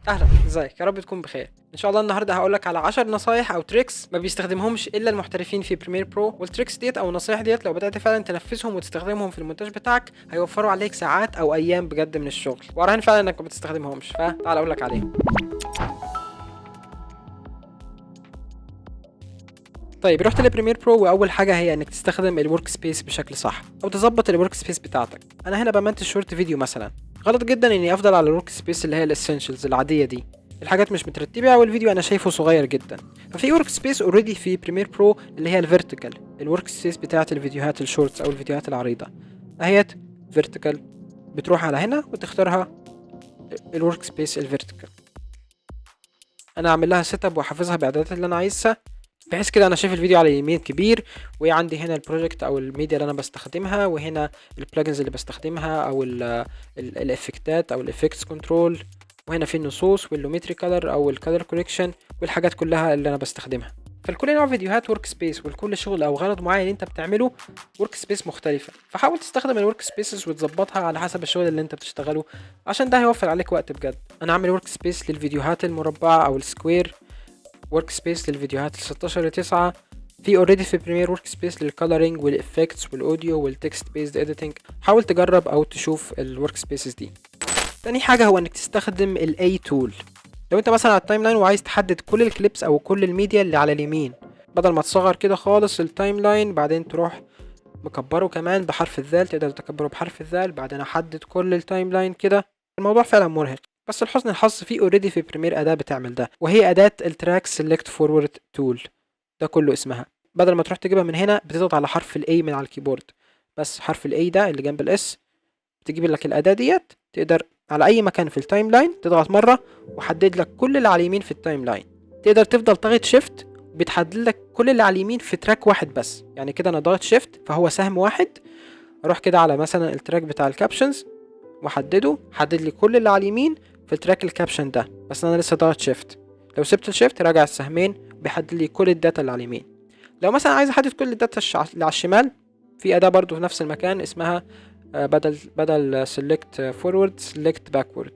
اهلا، ازيك؟ يا رب تكون بخير. ان شاء الله النهارده هقولك على 10 نصايح او تريكس ما بيستخدمهمش الا المحترفين في بريمير برو، والتريكس ديت او النصايح ديت لو بدات فعلا تنفذهم وتستخدمهم في المونتاج بتاعك هيوفروا عليك ساعات او ايام بجد من الشغل، وراهن فعلا انك ما بتستخدمهمش، فتعال اقولك عليهم. طيب، رحت لبريمير برو واول حاجه هي انك تستخدم الورك سبيس بشكل صح او تظبط الورك سبيس بتاعتك. انا هنا بمنتج شورت فيديو مثلا، غلط جدا اني افضل على الورك سبيس اللي هي الاسينشلز العاديه دي، الحاجات مش مترتبه والفيديو انا شايفه صغير جدا. ففي ورك سبيس اوريدي في بريمير برو اللي هي الفيرتيكال، الورك سبيس بتاعه الفيديوهات الشورتس او الفيديوهات العريضه اهيت فيرتيكال. بتروح على هنا وتختارها الورك سبيس الفيرتيكال. انا اعمل لها سيت اب واحفظها باعدادات اللي انا عايزها، بحيث كده انا شايف الفيديو على اليمين كبير، وعندي هنا البروجكت او الميديا اللي انا بستخدمها، وهنا البلجنز اللي بستخدمها او الافكتات او الافكتس كنترول، وهنا في النصوص واللوميتري كلر او الكلر كوريكشن والحاجات كلها اللي انا بستخدمها. فلكل نوع فيديوهات ورك سبيس، ولكل شغل او غرض معين انت بتعمله ورك سبيس مختلفه، فحاول تستخدم الورك سبيسز وتظبطها على حسب الشغل اللي انت بتشتغله، عشان ده هيوفر عليك وقت بجد. انا عامل ورك سبيس للفيديوهات المربعه او السكوير، ورك سبيس للفيديوهات ال 16:9، في اوريدي في بريمير ورك سبيس للكالرينج والافكتس والاوديو والتكست بيزد اديتنج. حاول تجرب او تشوف الورك سبيسز دي. تاني حاجه هو انك تستخدم الاي تول. لو انت مثلا على التايم لاين وعايز تحدد كل الكليبس او كل الميديا اللي على اليمين، بدل ما تصغر كده خالص التايم لاين بعدين تروح مكبره كمان بحرف الذال، تقدر تكبره بحرف الذال بعدين احدد كل التايم لاين كده. الموضوع فعلا مرهق، بس لحسن الحظ في اوريدي في بريمير اداة بتعمل ده، وهي اداة التراك سيلكت فورورد تول، ده كله اسمها. بدل ما تروح تجيبها من هنا بتضغط على حرف الاي من على الكيبورد، بس حرف الاي ده اللي جنب الاس بتجيب لك الاداة ديت. تقدر على اي مكان في التايم لاين تضغط مرة وحدد لك كل اللي على اليمين في التايم لاين. تقدر تفضل ضاغط شيفت بتحدد لك كل اللي على اليمين في تراك واحد بس، يعني كده انا ضاغط شيفت فهو سهم واحد، اروح كده على مثلا التراك بتاع الكابشنز واحدده، حدد لي كل اللي على اليمين في التراك الكابشن ده، بس انا لسه ضاغط شيفت. لو سبت الشيفت راجع السهمين بيحدد لي كل الداتا اللي على اليمين. لو مثلا عايز احدد كل الداتا اللي على الشمال، في اداة برضو في نفس المكان اسمها بدل select forward select backward،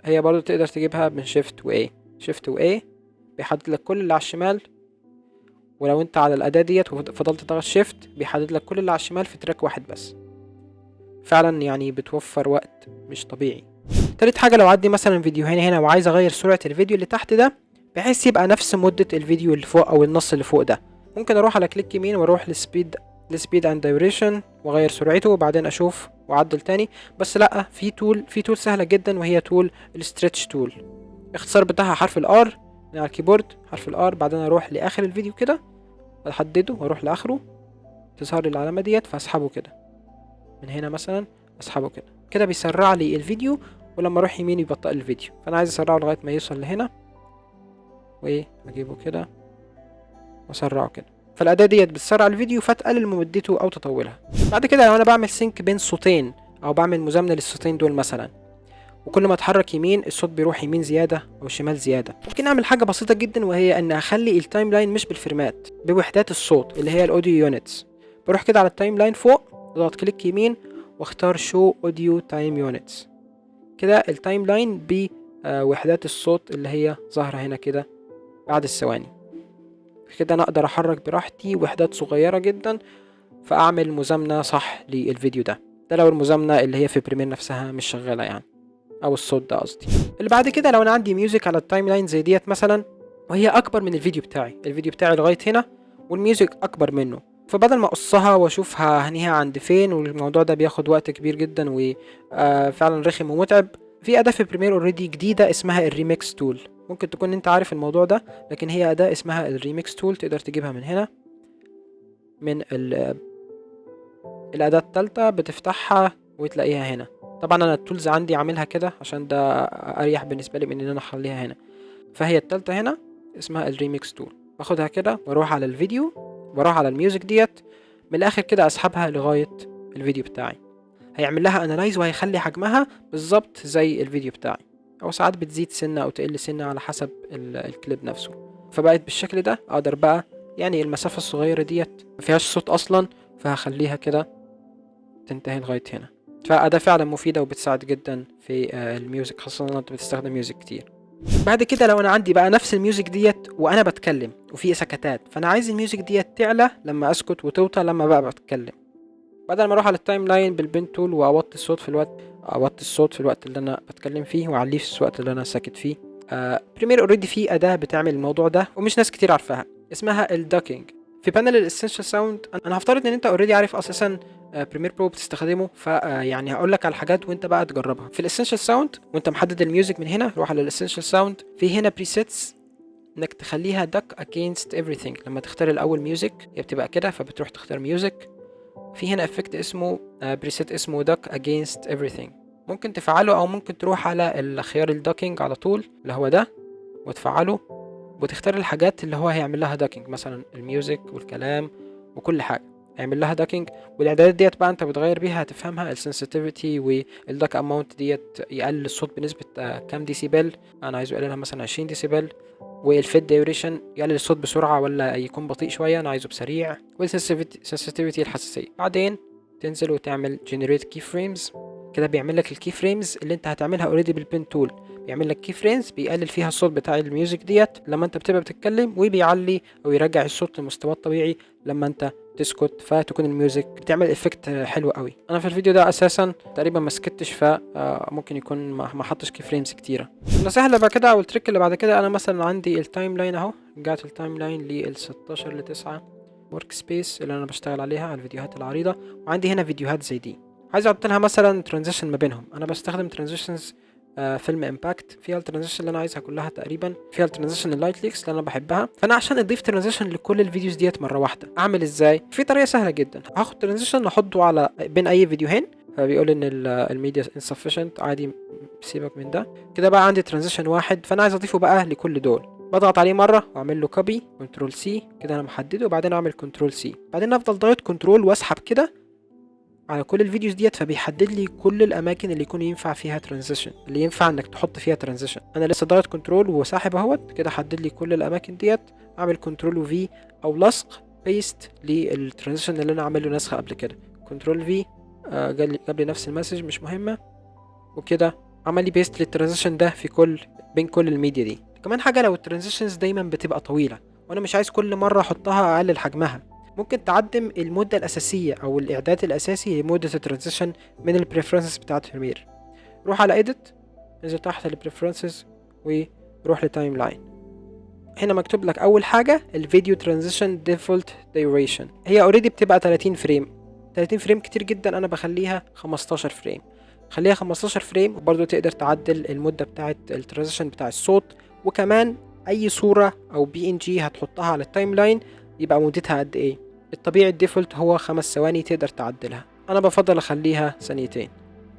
هي برضو تقدر تجيبها من شيفت و A. شيفت و A بيحدد لك كل اللي على الشمال، ولو انت على الاداة ديت وفضلت تضغط شيفت بيحدد لك كل اللي على الشمال في تراك واحد بس. فعلا يعني بتوفر وقت مش طبيعي. تالت حاجة، لو عندي مثلا فيديوهين هنا وعايز اغير سرعة الفيديو اللي تحت ده بحيث يبقى نفس مدة الفيديو اللي فوق او النص اللي فوق ده، ممكن اروح على كليك يمين واروح لسبيد اند دايوريشن واغير سرعته وبعدين اشوف واعدل تاني. بس لا، في تول سهلة جدا وهي تول الستريتش تول، اختصار بتاعها حرف الار من على الكيبورد، حرف الار بعدين اروح لاخر الفيديو كده احدده واروح لاخره، تظهر لي العلامة ديت فاسحبه كده من هنا مثلا، اسحبه كده كده بيسرع لي الفيديو، ولما اروح يمين يبطئ الفيديو، فانا عايز اسرعه لغايه ما يوصل لهنا وايه اجيبه كده واسرعه كده. فالاداه ديت بتسرع الفيديو فتقلل من مدته او تطولها. بعد كده لو انا بعمل سينك بين صوتين او بعمل مزامنه للصوتين دول مثلا، وكل ما اتحرك يمين الصوت بيروح يمين زياده او شمال زياده، ممكن اعمل حاجه بسيطه جدا وهي ان اخلي التايم لاين مش بالفريمات، بوحدات الصوت اللي هي الاوديو يونتس. بروح كده على التايم لاين فوق، اضغط كليك يمين واختار شو اوديو تايم يونتس، كده التايم لاين بوحدات الصوت اللي هي ظاهره هنا كده بعد الثواني. كده انا اقدر احرك براحتي وحدات صغيره جدا، فاعمل مزامنه صح للفيديو ده لو المزامنه اللي هي في بريمير نفسها مش شغاله يعني، او الصوت ده قصدي. اللي بعد كده لو انا عندي ميوزك على التايم لاين زي ديت مثلا وهي اكبر من الفيديو بتاعي، الفيديو بتاعي لغايه هنا والميوزك اكبر منه، فبدل ما اقصها واشوفها هنيها عند فين، والموضوع ده بياخد وقت كبير جدا وفعلا رخم ومتعب، في اداه في بريمير اوريدي جديده اسمها الريميكس تول. ممكن تكون انت عارف الموضوع ده، لكن هي اداه اسمها الريميكس تول، تقدر تجيبها من هنا من الاداه الثالثه، بتفتحها وتلاقيها هنا. طبعا انا التولز عندي عاملها كده عشان ده اريح بالنسبه لي من ان انا اخليها هنا، فهي التالتة هنا اسمها الريميكس تول. باخدها كده واروح على الفيديو واروح على الميوزك ديت من الاخر كده اسحبها لغايه الفيديو بتاعي، هيعمل لها انالايز وهيخلي حجمها بالظبط زي الفيديو بتاعي، او ساعات بتزيد سنه او تقل سنه على حسب الكليب نفسه. فبقت بالشكل ده اقدر بقى يعني المسافه الصغيره ديت مفيهاش صوت اصلا، فهخليها كده تنتهي لغايه هنا. فأداة فعلا مفيدة وبتساعد جدا في الميوزك، خاصة لو انت بتستخدم ميوزك كتير. بعد كده لو انا عندي بقى نفس الميوزك ديت وانا بتكلم وفي سكتات، فانا عايز الميوزك ديت تعلى لما اسكت وتوطى لما بقى بتكلم. بدل ما اروح على التايم لاين بالبين تول واوطي الصوت في الوقت اللي انا بتكلم فيه واعليه في الوقت اللي انا ساكت فيه. بريمير اوريدي فيه اداة بتعمل الموضوع ده ومش ناس كتير عارفاها، اسمها الدوكينج. في بانل الاسنشال ساوند، انا هفترض ان انت اوريدي عارف اساسا بريمير برو بتستخدمه، يعني هقول لك على الحاجات وانت بقى تجربها. في الاسنشال ساوند وانت محدد الميوزك من هنا، روح على الاسنشال ساوند، في هنا بريسيتس انك تخليها duck against everything. لما تختار الاول ميوزك هي بتبقى كده، فبتروح تختار ميوزك. في هنا افكت اسمه بريسيت اسمه duck against everything، ممكن تفعله او ممكن تروح على الخيار الدوكينج على طول اللي هو ده وتفعله، وتختار الحاجات اللي هو هيعمل لها دوكينج، مثلا الميوزك والكلام وكل حاجه هيعمل لها دوكينج. والاعدادات ديت بقى انت بتغير بيها، هتفهمها. السنسيتيفيتي والدوك اماونت ديت يقلل الصوت بنسبه كام ديسيبل، انا عايزه يقللها مثلا 20 ديسيبل. والفيد ديوريشن يقلل الصوت بسرعه ولا يكون بطيء شويه، انا عايزه بسريع. والسنسيتيفيتي الحساسيه. بعدين تنزل وتعمل generate key frames، كده بيعمل لك الكي فريمز اللي انت هتعملها اوريدي بالبين تول. بيعمل لك كي فريمز بيقلل فيها الصوت بتاع الميوزك ديت لما انت بتبقى بتتكلم، وبيعلي او يرجع الصوت لمستواه الطبيعي لما انت تسكت، فتكون الميوزك بتعمل افكت حلو قوي. انا في الفيديو ده اساسا تقريبا ما سكتش، فممكن يكون ما حطش كي فريمز كتيره. النصيحه اللي بعد كده او التريك اللي بعد كده، انا مثلا عندي التايم لاين اهو، رجعت التايم لاين لل 16 ل 9 ورك سبيس اللي انا بشتغل عليها على الفيديوهات العريضه، وعندي هنا فيديوهات زي دي عايز احط لها مثلا ترانزيشن ما بينهم. انا بستخدم ترانزيشنز فيلم امباكت، فيها الترانزيشن اللي انا عايزها كلها تقريبا، فيها الترانزيشن اللايت ليكس اللي انا بحبها. فانا عشان اضيف ترانزيشن لكل الفيديوز ديت مره واحده اعمل ازاي؟ في طريقه سهله جدا، هاخد ترانزيشن احطه على بين اي فيديوهين، فبيقول ان الميديا insufficient، عادي سيبك من ده. كده بقى عندي ترانزيشن واحد، فانا عايز اضيفه بقى لكل دول. بضغط عليه مره واعمل له كوبي كنترول سي، كده انا محدده، وبعدين اعمل كنترول سي، بعدين افضل ضاغط كنترول واسحب كده على كل الفيديوز ديت، فبيحدد لي كل الاماكن اللي يكون ينفع فيها ترانزيشن، اللي ينفع انك تحط فيها ترانزيشن. انا لسه ضاغط كنترول وساحب اهوت، كده حدد لي كل الاماكن ديت. اعمل كنترول وفي او لصق بيست للترانزيشن اللي انا عامل له نسخه قبل كده، كنترول في جاب لي نفس المسج مش مهمه، وكده عمل لي بيست للترانزيشن ده في بين كل الميديا دي. كمان حاجه، لو الترانزيشنز دايما بتبقى طويله وانا مش عايز كل مره احطها اقلل حجمها، ممكن تعدم المدة الأساسية أو الإعداد الأساسي لمدة الترانزيشن من البريفرنسز بتاعت بريمير. روح على edit، انزل تحت البريفرنسز وروح لتايم لاين. هنا مكتوب لك أول حاجة الفيديو ترانزيشن ديفولت duration، هي اوريدي بتبقى 30 فريم. 30 فريم كتير جدا، أنا بخليها 15 فريم. خليها 15 فريم، وبرضو تقدر تعدل المدة بتاعت الترانزيشن بتاع الصوت، وكمان أي صورة أو PNG هتحطها على التايم لاين يبقى مدتها قد ايه. الطبيعي الديفولت هو 5 ثواني، تقدر تعدلها، انا بفضل اخليها ثانيتين.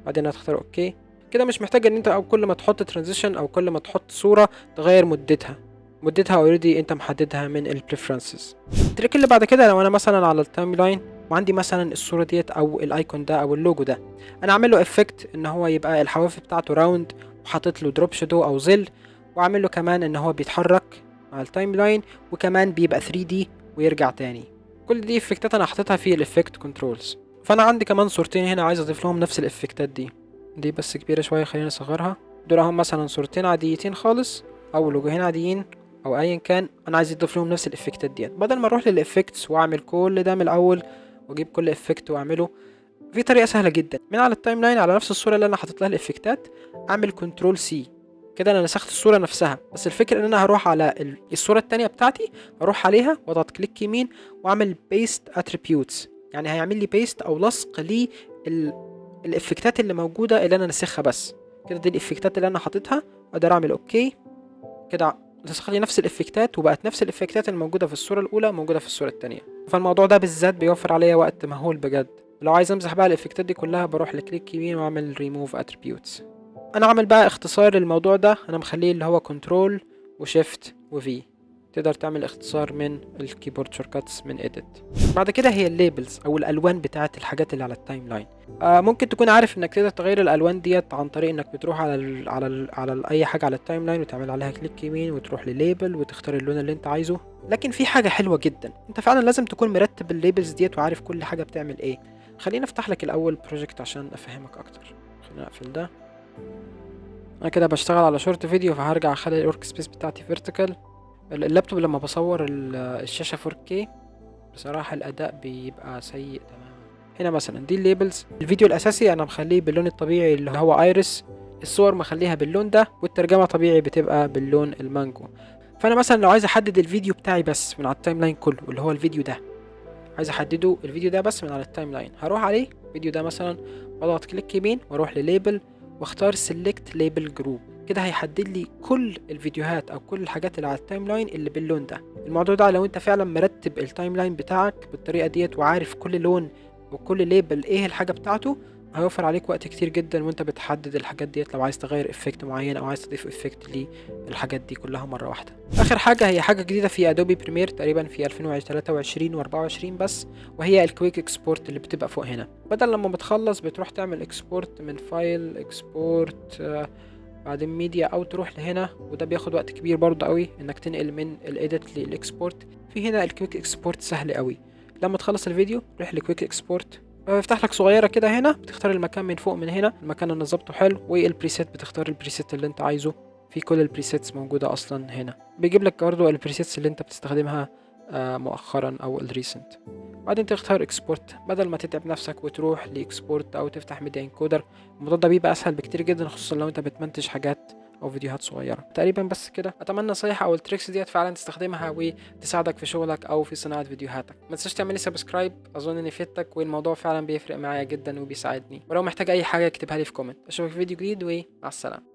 بعدين هتختار اوكي. كده مش محتاج ان انت او كل ما تحط ترانزيشن او كل ما تحط صورة تغير مدتها اوريدي انت محددها من البريفرنسز. التريك اللي بعد كده، لو انا مثلا على التايم لاين وعندي مثلا الصورة ديت او الايكون ده او اللوجو ده، انا اعمل له افكت ان هو يبقى الحواف بتاعته راوند، وحاطط له دروب شادو او ظل، واعمل له كمان ان هو بيتحرك مع التايم لاين، وكمان بيبقى 3D ويرجع تاني. كل دي افكتات انا حطيتها في الافكت كنترولز. فانا عندي كمان صورتين هنا عايز اضيف لهم نفس الافكتات دي بس كبيره شويه، خلينا نصغرها. دول هم مثلا صورتين عاديتين خالص او لوجوهين عاديين او ايا كان، انا عايز اضيف لهم نفس الافكتات ديت. بدل ما اروح للافكتس واعمل كل ده من الاول واجيب كل افكت واعمله، في طريقه سهله جدا. من على التايم لاين على نفس الصوره اللي انا حاطط لها الافكتات، اعمل كنترول سي، كده انا نسخت الصوره نفسها. بس الفكره ان انا هروح على الصوره التانية بتاعتي، هروح عليها واضغط كليك يمين واعمل بيست اتريبيوتس، يعني هيعمل لي بيست او لصق لي الافكتات اللي موجوده اللي انا نسخها. بس كده دي الافكتات اللي انا حاططها، اقدر اعمل اوكي. كده نسخ لي نفس الافكتات، وبقت نفس الافكتات الموجوده في الصوره الاولى موجوده في الصوره التانية. فالموضوع ده بالذات بيوفر عليا وقت مهول بجد. لو عايز امسح بقى الافكتات دي كلها، بروح لكليك يمين واعمل ريموف اتريبيوتس. انا عامل بقى اختصار للموضوع ده، انا مخليه اللي هو كنترول وشيفت وفي، تقدر تعمل اختصار من الكيبورد شورتكاتس من edit. بعد كده هي الليبلز او الالوان بتاعه الحاجات اللي على التايم لاين. ممكن تكون عارف انك تقدر تغير الالوان ديت عن طريق انك بتروح على اي حاجه على التايم لاين وتعمل عليها كليك يمين وتروح لليبل وتختار اللون اللي انت عايزه. لكن في حاجه حلوه جدا، انت فعلا لازم تكون مرتب الليبلز ديت وعارف كل حاجه بتعمل ايه. خليني افتح لك الاول بروجكت عشان افهمك اكتر. خلينا اقفل ده انا كده بشتغل على شورت فيديو، فهرجع اخلي الورك سبيس بتاعتي فيرتيكال. اللابتوب لما بصور الشاشة 4K بصراحة الاداء بيبقى سيء تماما. هنا مثلا دي الليبلز. الفيديو الاساسي انا مخليه باللون الطبيعي اللي هو ايرس، الصور مخليها باللون ده، والترجمة طبيعي بتبقى باللون المانجو. فانا مثلا لو عايز احدد الفيديو بتاعي بس من على التايم لاين كله، اللي هو الفيديو ده، عايز احدده الفيديو ده بس من على التايم لاين، هروح عليه الفيديو ده مثلا، واضغط كليك يمين واروح لليبل واختار سيلكت ليبل جروب. كده هيحدد لي كل الفيديوهات او كل الحاجات اللي على التايم لاين اللي باللون ده. الموضوع ده لو انت فعلا مرتب التايم لاين بتاعك بالطريقه ديت وعارف كل لون وكل ليبل ايه الحاجه بتاعته، هيوفر عليك وقت كتير جدا وانت بتحدد الحاجات ديت، لو عايز تغير افكت معين او عايز تضيف افكت للحاجات دي كلها مره واحده. اخر حاجه هي حاجه جديده في ادوبي بريمير تقريبا في 2023 و24 بس، وهي الكويك اكسبورت اللي بتبقى فوق هنا. بدل لما بتخلص بتروح تعمل اكسبورت من فايل اكسبورت بعدين ميديا، او تروح لهنا، وده بياخد وقت كبير برضه قوي انك تنقل من الايديت للاكسبورت. في هنا الكويك اكسبورت سهل قوي. لما تخلص الفيديو روح لكويك اكسبورت، بيفتح لك صغيره كده. هنا بتختار المكان من فوق، من هنا المكان اللي ظبطه حلو، والبريسيت بتختار البريسيت اللي انت عايزه. في كل البريسيتس موجوده اصلا هنا. بيجيب لك برضه البريسيتس اللي انت بتستخدمها مؤخرا او الريسنت. بعدين تختار اكسبورت بدل ما تتعب نفسك وتروح لاكسبورت او تفتح ميديا انكودر. الموضوع ده بيبقى اسهل بكتير جدا، خصوصا لو انت بتمنتج حاجات او فيديوهات صغيره. تقريبا بس كده. اتمنى النصايح او التريكس ديت فعلا تستخدمها وتساعدك في شغلك او في صناعه فيديوهاتك. ما تنساش تعمل لي سبسكرايب، اظن اني فدتك والموضوع فعلا بيفرق معايا جدا وبيساعدني. ولو محتاج اي حاجه اكتبها لي في كومنت. اشوفك في فيديو جديد ومع السلامه.